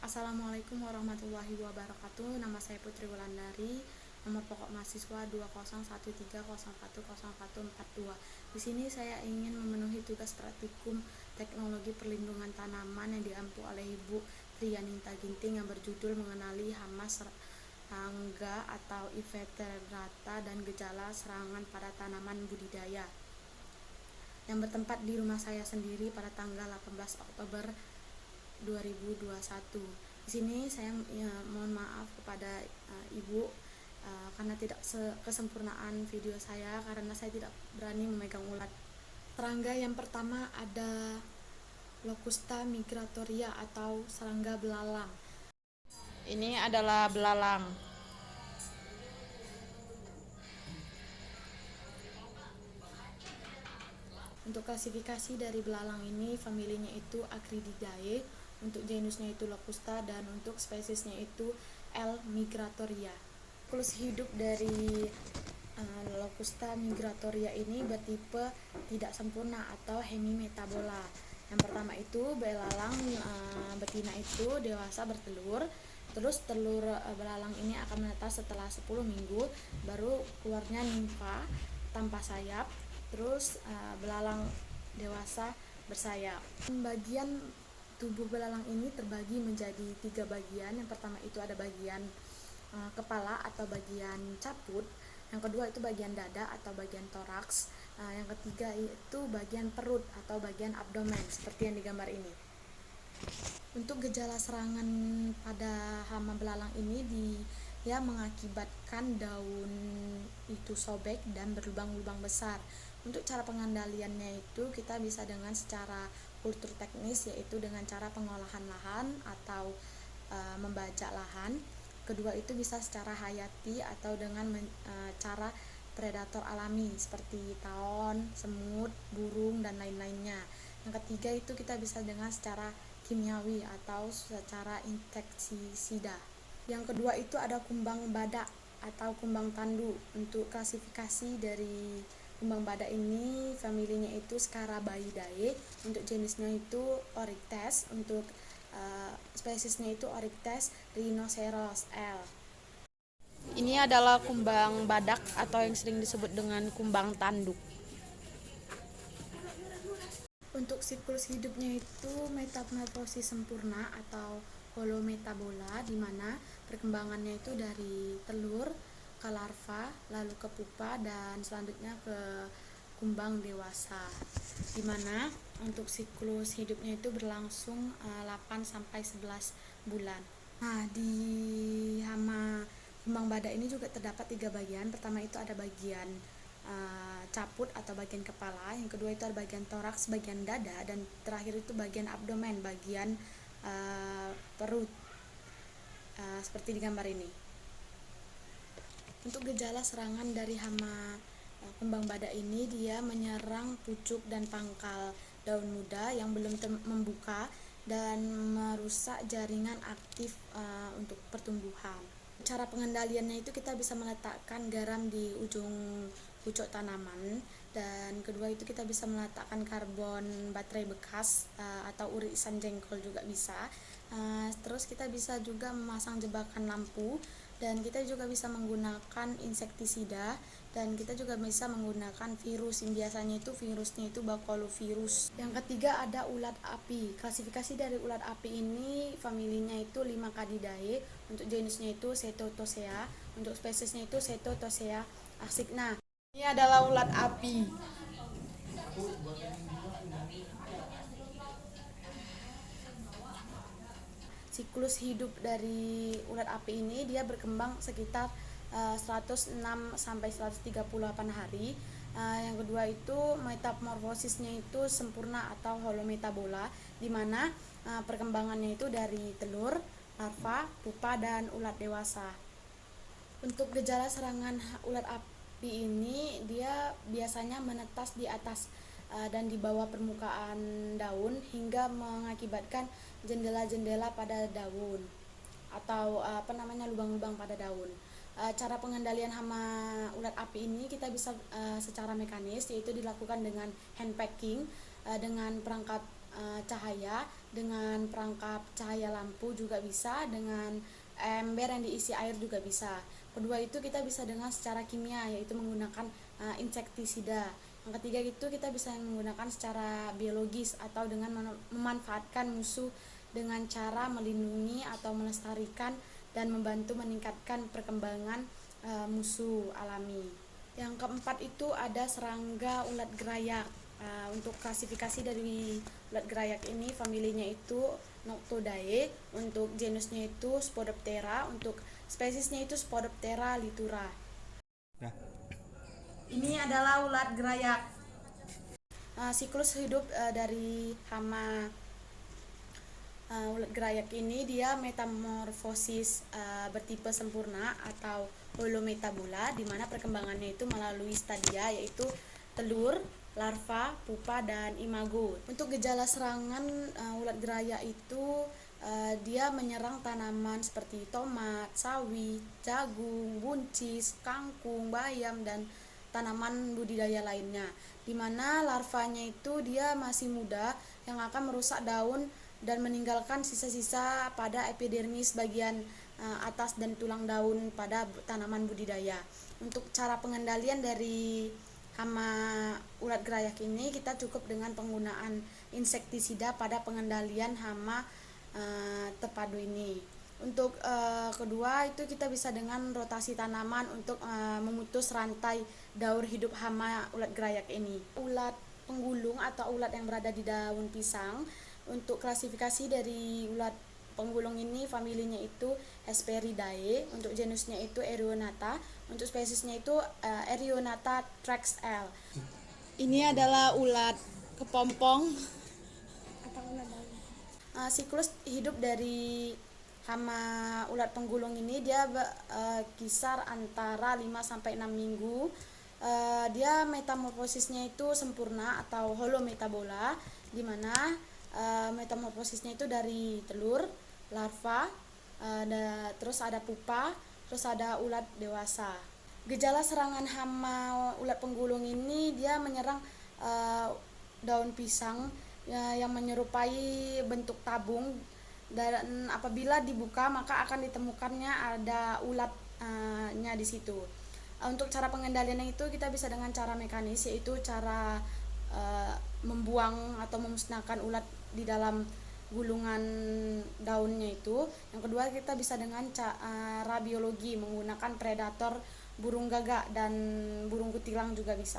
Assalamualaikum warahmatullahi wabarakatuh. Nama saya Putri Wulandari. Nomor pokok mahasiswa 201301410142. Di sini saya ingin memenuhi tugas praktikum teknologi perlindungan tanaman yang diampu oleh Ibu Trianinta Ginting yang berjudul mengenali hama serangga atau Invertebrata dan gejala serangan pada tanaman budidaya, yang bertempat di rumah saya sendiri pada tanggal 18 Oktober 2021. Di sini saya mohon maaf kepada Ibu karena tidak kesempurnaan video saya karena saya tidak berani memegang ulat. Serangga yang pertama ada Locusta migratoria atau serangga belalang. Ini adalah belalang. Untuk klasifikasi dari belalang ini, familinya itu Acrididae, untuk genusnya itu Locusta, dan untuk spesiesnya itu L. migratoria. Siklus hidup dari Locusta migratoria ini bertipe tidak sempurna atau hemimetabola. Yang pertama itu belalang betina itu dewasa bertelur, terus telur belalang ini akan menetas setelah 10 minggu, baru keluarnya nimfa tanpa sayap. Terus belalang dewasa bersayap. Bagian tubuh belalang ini terbagi menjadi 3 bagian. Yang pertama itu ada bagian kepala atau bagian caput. Yang kedua itu bagian dada atau bagian toraks. Yang ketiga itu bagian perut atau bagian abdomen seperti yang digambar ini. Untuk gejala serangan pada hama belalang ini dia mengakibatkan daun itu sobek dan berlubang-lubang besar. Untuk cara pengendaliannya itu kita bisa dengan secara kultur teknis, yaitu dengan cara pengolahan lahan atau membajak lahan. Kedua itu bisa secara hayati atau dengan cara predator alami seperti taon, semut, burung, dan lain-lainnya. Yang ketiga itu kita bisa dengan secara kimiawi atau secara insektisida. Yang kedua itu ada kumbang badak atau kumbang tandu. Untuk klasifikasi dari kumbang badak ini, familinya itu Scarabaeidae, untuk jenisnya itu Oryctes, untuk spesiesnya itu Oryctes rhinoceros L. Ini adalah kumbang badak atau yang sering disebut dengan kumbang tanduk. Untuk siklus hidupnya itu metamorfosis sempurna atau holometabola, di mana perkembangannya itu dari telur ke larva, lalu ke pupa, dan selanjutnya ke kumbang dewasa, di mana untuk siklus hidupnya itu berlangsung 8 sampai 11 bulan. Nah, di hama kumbang badak ini juga terdapat 3 bagian. Pertama itu ada bagian caput atau bagian kepala, yang kedua itu ada bagian toraks, bagian dada, dan terakhir itu bagian abdomen, bagian perut, seperti di gambar ini. Untuk gejala serangan dari hama kumbang badak ini, dia menyerang pucuk dan pangkal daun muda yang belum membuka dan merusak jaringan aktif untuk pertumbuhan. Cara pengendaliannya itu kita bisa meletakkan garam di ujung pucuk tanaman, dan kedua itu kita bisa meletakkan karbon baterai bekas atau urisan jengkol juga bisa. Terus kita bisa juga memasang jebakan lampu, dan kita juga bisa menggunakan insektisida, dan kita juga bisa menggunakan virus yang biasanya itu virusnya itu bakulovirus. Yang ketiga ada ulat api. Klasifikasi dari ulat api ini, familinya itu Limacadidae, untuk jenisnya itu Cetotocea, untuk spesiesnya itu Cetotocea asigna. Ini adalah ulat api. Siklus hidup dari ulat api ini dia berkembang sekitar 106 sampai 138 hari. Yang kedua itu metamorfosisnya itu sempurna atau holometabola, di mana perkembangannya itu dari telur, larva, pupa, dan ulat dewasa. Untuk gejala serangan ulat api ini, dia biasanya menetas di atas dan di bawah permukaan daun hingga mengakibatkan jendela-jendela pada daun atau lubang-lubang pada daun. Cara pengendalian hama ulat api ini kita bisa secara mekanis, yaitu dilakukan dengan hand packing dengan perangkap cahaya dengan perangkap cahaya lampu juga bisa, dengan ember yang diisi air juga bisa. Kedua itu kita bisa dengan secara kimia, yaitu menggunakan insektisida. Yang ketiga itu kita bisa menggunakan secara biologis atau dengan memanfaatkan musuh dengan cara melindungi atau melestarikan dan membantu meningkatkan perkembangan musuh alami. Yang keempat itu ada serangga ulat gerayak. Untuk klasifikasi dari ulat gerayak ini, familinya itu Noctuidae, untuk genusnya itu Spodoptera, untuk spesiesnya itu Spodoptera litura. Ya. Ini adalah ulat gerayak. Siklus hidup dari hama ulat gerayak ini, dia metamorfosis bertipe sempurna atau holometabola, di mana perkembangannya itu melalui stadia, yaitu telur, larva, pupa, dan imago. Untuk gejala serangan ulat gerayak itu dia menyerang tanaman seperti tomat, sawi, jagung, buncis, kangkung, bayam, dan tanaman budidaya lainnya, di mana larvanya itu dia masih muda yang akan merusak daun dan meninggalkan sisa-sisa pada epidermis bagian atas dan tulang daun pada tanaman budidaya. Untuk cara pengendalian dari hama ulat gerayak ini, kita cukup dengan penggunaan insektisida pada pengendalian hama terpadu ini. Untuk kedua itu kita bisa dengan rotasi tanaman untuk memutus rantai daur hidup hama ulat gerayak ini. Ulat penggulung atau ulat yang berada di daun pisang, untuk klasifikasi dari ulat penggulung ini, familinya itu Hesperidae, untuk genusnya itu Erionata, untuk spesiesnya itu Erionata Trax L. Ini adalah ulat kepompong. Siklus hidup dari hama ulat penggulung ini, dia kisar antara 5 sampai 6 minggu. Dia metamorfosisnya itu sempurna atau holometabola, di mana metamorfosisnya itu dari telur, larva, terus ada pupa, terus ada ulat dewasa. Gejala serangan hama ulat penggulung ini, dia menyerang daun pisang yang menyerupai bentuk tabung, dan apabila dibuka maka akan ditemukannya ada ulatnya di situ. Untuk cara pengendaliannya itu kita bisa dengan cara mekanis, yaitu cara membuang atau memusnahkan ulat di dalam gulungan daunnya itu. Yang kedua kita bisa dengan cara biologi menggunakan predator burung gagak dan burung kutilang juga bisa.